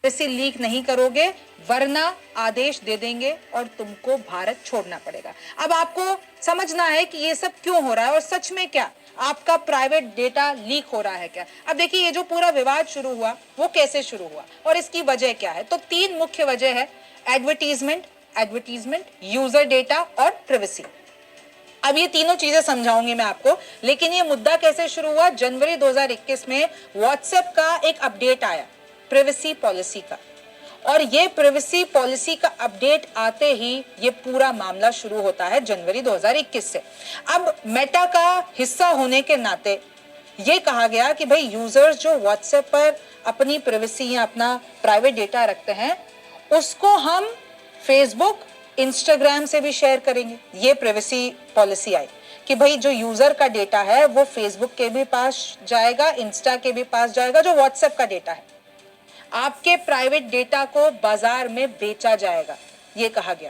Privacy leak नहीं करोगे वरना आदेश दे देंगे और तुमको भारत छोड़ना पड़ेगा। अब आपको समझना है कि ये सब क्यों हो रहा है और सच में क्या आपका प्राइवेट डेटा लीक हो रहा है क्या। अब देखिए ये जो पूरा विवाद शुरू हुआ वो कैसे शुरू हुआ और इसकी वजह क्या है। तो 3 मुख्य वजह है, एडवर्टीजमेंट, यूजर डेटा और प्राइवेसी। अब ये तीनों चीजें समझाऊंगी मैं आपको, लेकिन ये मुद्दा कैसे शुरू हुआ। जनवरी 2021 में व्हाट्सएप का एक अपडेट आया प्राइवेसी पॉलिसी का, और ये प्राइवेसी पॉलिसी का अपडेट आते ही ये पूरा मामला शुरू होता है जनवरी 2021 से। अब मेटा का हिस्सा होने के नाते ये कहा गया कि भाई यूजर्स जो व्हाट्सएप पर अपनी प्राइवेसी या अपना प्राइवेट डेटा रखते हैं उसको हम फेसबुक, इंस्टाग्राम से भी शेयर करेंगे। ये प्राइवेसी पॉलिसी आई कि भाई जो यूजर का डेटा है वो फेसबुक के भी पास जाएगा, इंस्टा के भी पास जाएगा, जो व्हाट्सएप का डेटा है आपके प्राइवेट डेटा को बाजार में बेचा जाएगा, ये कहा गया।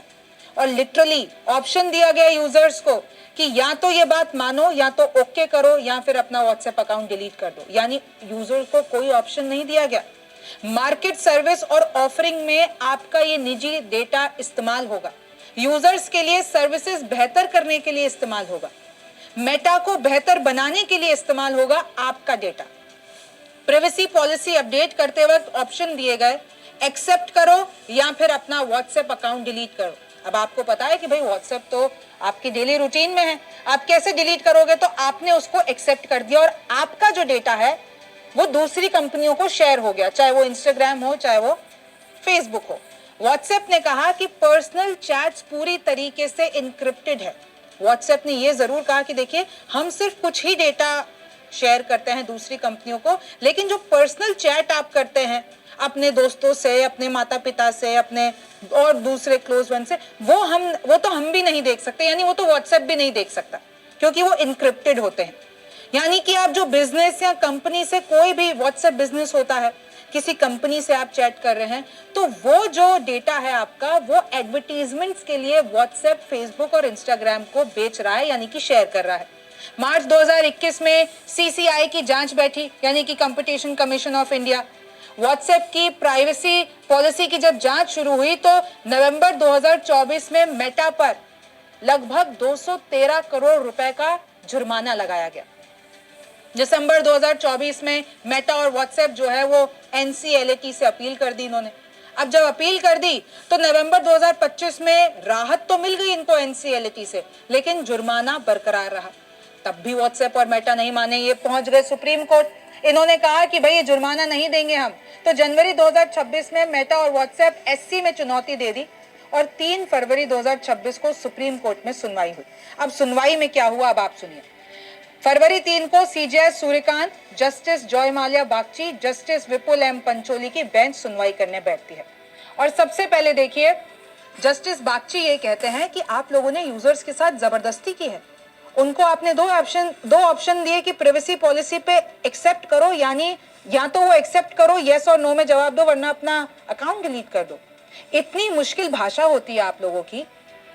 और लिटरली ऑप्शन दिया गया यूजर्स को कि या तो ये बात मानो, या तो ओके करो, या फिर अपना व्हाट्सएप अकाउंट डिलीट कर दो। यानी यूजर को कोई ऑप्शन नहीं दिया गया। मार्केट सर्विस और ऑफरिंग में आपका ये निजी डेटा इस्तेमाल होगा, यूजर्स के लिए सर्विसेज बेहतर करने के लिए इस्तेमाल होगा, मेटा को बेहतर बनाने के लिए इस्तेमाल होगा आपका डेटा। प्राइवेसी पॉलिसी अपडेट करते वक्त ऑप्शन दिए गए, एक्सेप्ट करो या फिर अपना व्हाट्सएप अकाउंट डिलीट करो। अब आपको पता है कि भाई व्हाट्सएप तो आपकी डेली रूटीन में है, आप कैसे डिलीट करोगे। तो आपने उसको एक्सेप्ट कर दिया और आपका जो डेटा है वो दूसरी कंपनियों को शेयर हो गया, चाहे वो इंस्टाग्राम हो चाहे वो फेसबुक हो। व्हाट्सएप ने कहा कि पर्सनल चैट्स पूरी तरीके से इनक्रिप्टेड है। व्हाट्सएप ने ये जरूर कहा कि देखिए हम सिर्फ कुछ ही डेटा शेयर करते हैं दूसरी कंपनियों को, लेकिन जो पर्सनल चैट आप करते हैं अपने दोस्तों से, अपने माता पिता से, अपने और दूसरे क्लोज वन से, वो तो हम भी नहीं देख सकते। यानी वो तो व्हाट्सएप भी नहीं देख सकता क्योंकि वो इनक्रिप्टेड होते हैं। यानी कि आप जो बिजनेस या कंपनी से, कोई भी व्हाट्सएप बिजनेस होता है, किसी कंपनी से आप चैट कर रहे हैं तो वो जो डेटा है आपका वो एडवर्टीजमेंट्स के लिए व्हाट्सएप, फेसबुक और इंस्टाग्राम को बेच रहा है, यानी कि शेयर कर रहा है। मार्च 2021 में सीसीआई की जांच बैठी, यानी कि competition commission of India. WhatsApp की प्राइवेसी पॉलिसी की जब जांच शुरू हुई तो नवंबर 2024 में मेटा पर लगभग 213 करोड़ रुपए का जुर्माना लगाया गया। दिसंबर 2024 में मेटा और व्हाट्सएप जो है वो एनसीएलटी से अपील कर दी इन्होंने। अब जब अपील कर दी तो नवंबर 2025 में राहत तो मिल गई इनको एनसीएलटी से, लेकिन जुर्माना बरकरार रहा। तब भी व्हाट्सएप और मेटा नहीं माने, ये पहुंच गए सुप्रीम कोर्ट। इन्होंने कहा कि भाई ये जुर्माना नहीं देंगे हम। तो जनवरी 2026 में मेटा और व्हाट्सएप एससी में चुनौती दे दी और 3 फरवरी 2026 को सुप्रीम कोर्ट में सुनवाई हुई। अब सुनवाई में क्या हुआ अब आप सुनिए। फरवरी 3 को CJ Surya Kant, justice Joymalya Bagchi, justice Vipul M Pancholi की बेंच सुनवाई करने बैठती है। और सबसे पहले देखिए जस्टिस बागची ये कहते हैं कि आप लोगों ने यूजर्स के साथ जबरदस्ती की है। उनको आपने दो ऑप्शन दिए कि प्राइवेसी पॉलिसी पे एक्सेप्ट करो, यानी या तो वो एक्सेप्ट करो, यस और नो में जवाब दो, वरना अपना अकाउंट डिलीट कर दो। इतनी मुश्किल भाषा होती है आप लोगों की,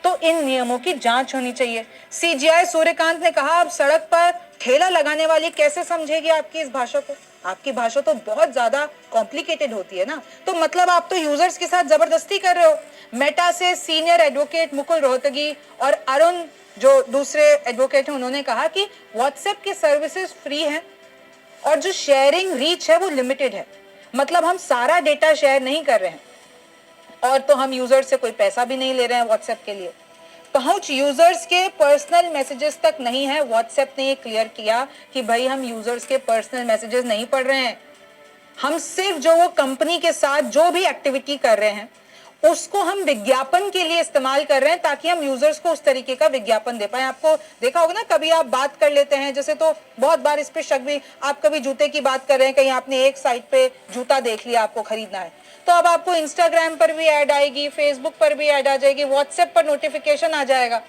तो इन नियमों की जांच होनी चाहिए। सीजीआई सूर्यकांत ने कहा अब सड़क पर ठेला लगाने वाली कैसे समझेगी आपकी इस भाषा को। आपकी भाषा तो बहुत ज्यादा कॉम्प्लिकेटेड होती है ना, तो मतलब आप तो यूजर्स के साथ जबरदस्ती कर रहे हो। मेटा से सीनियर एडवोकेट मुकुल रोहतगी और अरुण जो दूसरे एडवोकेट हैं उन्होंने कहा कि व्हाट्सएप की सर्विसेज फ्री हैं और जो शेयरिंग रीच है वो लिमिटेड है। मतलब हम सारा डेटा शेयर नहीं कर रहे हैं और तो हम यूजर से कोई पैसा भी नहीं ले रहे हैं व्हाट्सएप के लिए। पहुंच यूजर्स के पर्सनल मैसेजेस तक नहीं है। व्हाट्सएप ने ये क्लियर किया कि भाई हम यूजर्स के पर्सनल मैसेजेस नहीं पढ़ रहे हैं, हम सिर्फ जो वो कंपनी के साथ जो भी एक्टिविटी कर रहे हैं उसको हम विज्ञापन के लिए इस्तेमाल कर रहे हैं ताकि हम यूजर्स को उस तरीके का विज्ञापन दे पाए। आपको देखा होगा ना, कभी आप बात कर लेते हैं जैसे, तो बहुत बार इस पे शक भी, आप कभी जूते की बात कर रहे हैं, कहीं आपने एक साइट पे जूता देख लिया, आपको खरीदना है, तो अब आपको इंस्टाग्राम पर भी ऐड आएगी, फेसबुक पर भी ऐड आ जाएगी, व्हाट्सएप पर नोटिफिकेशन आ जाएगा।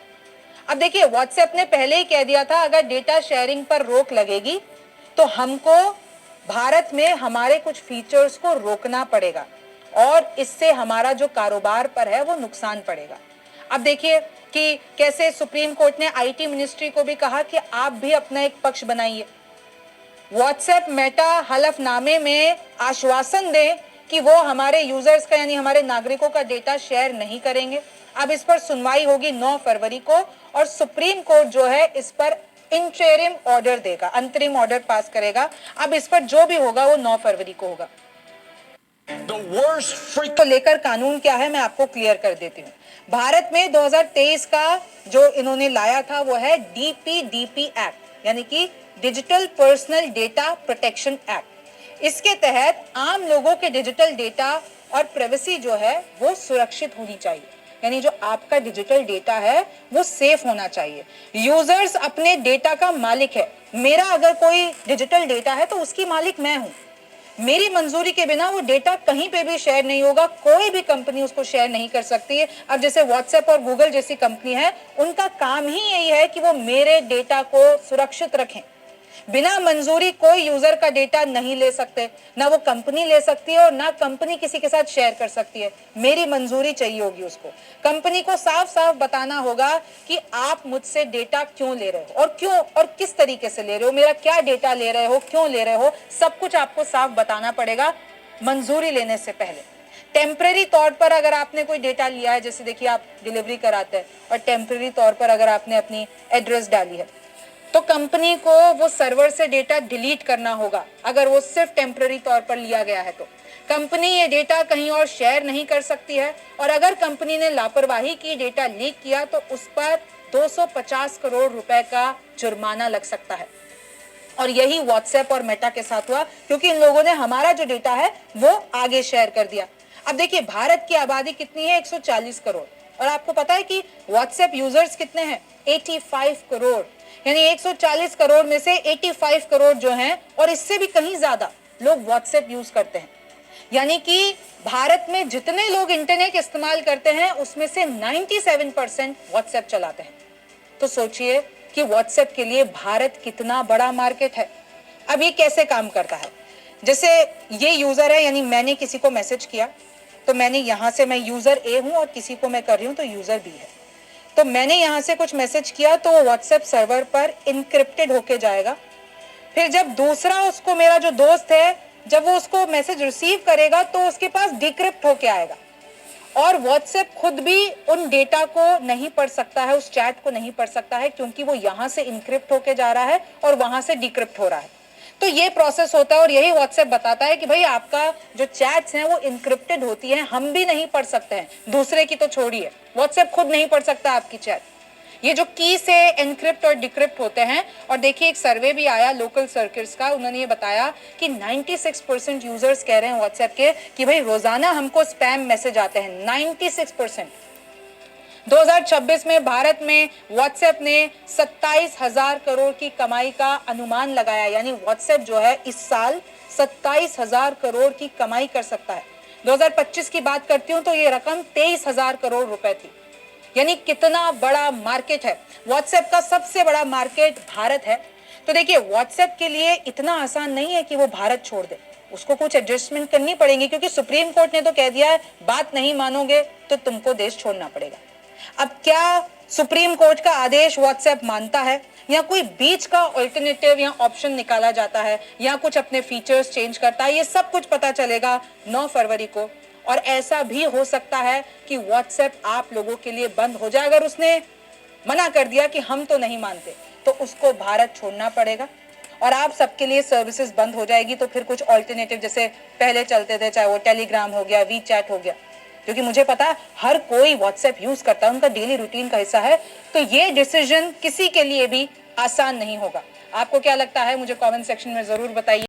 अब देखिए व्हाट्सएप ने पहले ही कह दिया था अगर डेटा शेयरिंग पर रोक लगेगी तो हमको भारत में हमारे कुछ फीचर्स को रोकना पड़ेगा और इससे हमारा जो कारोबार पर है वो नुकसान पड़ेगा। अब देखिए कि कैसे सुप्रीम कोर्ट ने आईटी मिनिस्ट्री को भी कहा कि आप भी अपना एक पक्ष बनाइए। व्हाट्सएप मेटा हलफनामे में आश्वासन दें कि वो हमारे यूजर्स का यानी हमारे नागरिकों का डेटा शेयर नहीं करेंगे। अब इस पर सुनवाई होगी 9 फरवरी को और सुप्रीम कोर्ट जो है इस पर इंटरिम ऑर्डर देगा, अंतरिम ऑर्डर पास करेगा। अब इस पर जो भी होगा वो 9 फरवरी को होगा। तो लेकर कानून क्या है मैं आपको क्लियर कर देती हूँ। भारत में 2023 का जो इन्होंने लाया था वो है DPDP एक्ट, यानी कि digital personal data protection act. इसके तहत आम लोगों के डिजिटल डेटा और प्राइवेसी जो है वो सुरक्षित होनी चाहिए, यानी जो आपका डिजिटल डेटा है वो सेफ होना चाहिए। यूजर्स अपने डेटा का मालिक है। मेरा अगर कोई डिजिटल डेटा है तो उसकी मालिक मैं हूं। मेरी मंजूरी के बिना वो डेटा कहीं पे भी शेयर नहीं होगा, कोई भी कंपनी उसको शेयर नहीं कर सकती है। अब जैसे व्हाट्सएप और गूगल जैसी कंपनी है, उनका काम ही यही है कि वो मेरे डेटा को सुरक्षित रखें। बिना मंजूरी कोई यूजर का डेटा नहीं ले सकते, ना वो कंपनी ले सकती है और ना कंपनी किसी के साथ शेयर कर सकती है। मेरी मंजूरी चाहिए होगी उसको। कंपनी को साफ साफ बताना होगा कि आप मुझसे डेटा क्यों ले रहे हो और क्यों और किस तरीके से ले रहे हो, मेरा क्या डेटा ले रहे हो, क्यों ले रहे हो, सब कुछ आपको साफ बताना पड़ेगा मंजूरी लेने से पहले। टेम्परेरी तौर पर अगर आपने कोई डेटा लिया है, जैसे देखिए आप डिलीवरी कराते हैं और टेम्परेरी तौर पर अगर आपने अपनी एड्रेस डाली है, तो कंपनी को वो सर्वर से डेटा डिलीट करना होगा। अगर वो सिर्फ टेम्पररी तौर पर लिया गया है तो कंपनी ये डेटा कहीं और शेयर नहीं कर सकती है। और अगर कंपनी ने लापरवाही की, डेटा लीक किया, तो उस पर 250 करोड़ रुपए का जुर्माना लग सकता है। और यही व्हाट्सएप और मेटा के साथ हुआ, क्योंकि इन लोगों ने हमारा जो डेटा है वो आगे शेयर कर दिया। अब देखिए भारत की आबादी कितनी है, 140 करोड़, और आपको पता है कि व्हाट्सएप यूजर्स कितने हैं, 85 करोड़। यानी 140 करोड़ में से 85 करोड़ जो हैं और इससे भी कहीं ज्यादा लोग व्हाट्सएप यूज करते हैं। यानी कि भारत में जितने लोग इंटरनेट इस्तेमाल करते हैं उसमें से 97% व्हाट्सएप चलाते हैं। तो सोचिए कि व्हाट्सएप के लिए भारत कितना बड़ा मार्केट है। अब ये कैसे काम करता है, जैसे ये यूजर है, यानी मैंने किसी को मैसेज किया, तो मैंने यहां से, मैं यूजर ए हूं और किसी को मैं कर रही हूं तो यूजर बी है। तो मैंने यहां से कुछ मैसेज किया तो व्हाट्सएप सर्वर पर इनक्रिप्टेड होके जाएगा। फिर जब दूसरा उसको, मेरा जो दोस्त है, जब वो उसको मैसेज रिसीव करेगा तो उसके पास डिक्रिप्ट होके आएगा। और व्हाट्सएप खुद भी उन डेटा को नहीं पढ़ सकता है, उस चैट को नहीं पढ़ सकता है, क्योंकि वो यहां से इनक्रिप्ट होके जा रहा है और वहां से डिक्रिप्ट हो रहा है। तो ये प्रोसेस होता है और यही व्हाट्सएप बताता है कि भाई आपका जो चैट्स हैं वो इनक्रिप्टेड होती हैं, हम भी नहीं पढ़ सकते हैं, दूसरे की तो छोड़िए, व्हाट्सएप खुद नहीं पढ़ सकता आपकी चैट। ये जो की से एनक्रिप्ट और डिक्रिप्ट होते हैं। और देखिए एक सर्वे भी आया लोकल सर्किट्स का, उन्होंने ये बताया कि 96% यूजर्स कह रहे हैं व्हाट्सएप के कि भाई रोजाना हमको स्पैम मैसेज आते हैं, 96%। 2026 में भारत में व्हाट्सएप ने 27,000 करोड़ की कमाई का अनुमान लगाया, यानी व्हाट्सएप जो है इस साल 27,000 करोड़ की कमाई कर सकता है। 2025 की बात करती हूं तो ये रकम 23,000 करोड़ रुपए थी। यानी कितना बड़ा मार्केट है। व्हाट्सएप का सबसे बड़ा मार्केट भारत है। तो देखिए व्हाट्सएप के लिए इतना आसान नहीं है कि वो भारत छोड़ दे, उसको कुछ एडजस्टमेंट करनी पड़ेगी, क्योंकि सुप्रीम कोर्ट ने तो कह दिया है बात नहीं मानोगे तो तुमको देश छोड़ना पड़ेगा। अब क्या सुप्रीम कोर्ट का आदेश व्हाट्सएप मानता है, या कोई बीच का ऑल्टरनेटिव या ऑप्शन निकाला जाता है, या कुछ अपने फीचर्स चेंज करता है, ये सब कुछ पता चलेगा 9 फरवरी को। और ऐसा भी हो सकता है कि व्हाट्सएप आप लोगों के लिए बंद हो जाए। अगर उसने मना कर दिया कि हम तो नहीं मानते, तो उसको भारत छोड़ना पड़ेगा और आप सबके लिए सर्विसेज बंद हो जाएगी। तो फिर कुछ ऑल्टरनेटिव जैसे पहले चलते थे, चाहे वो टेलीग्राम हो गया, वी चैट हो गया, क्योंकि मुझे पता है हर कोई व्हाट्सएप यूज करता है, उनका डेली रूटीन का हिस्सा है। तो ये डिसीजन किसी के लिए भी आसान नहीं होगा। आपको क्या लगता है मुझे कमेंट सेक्शन में जरूर बताइए।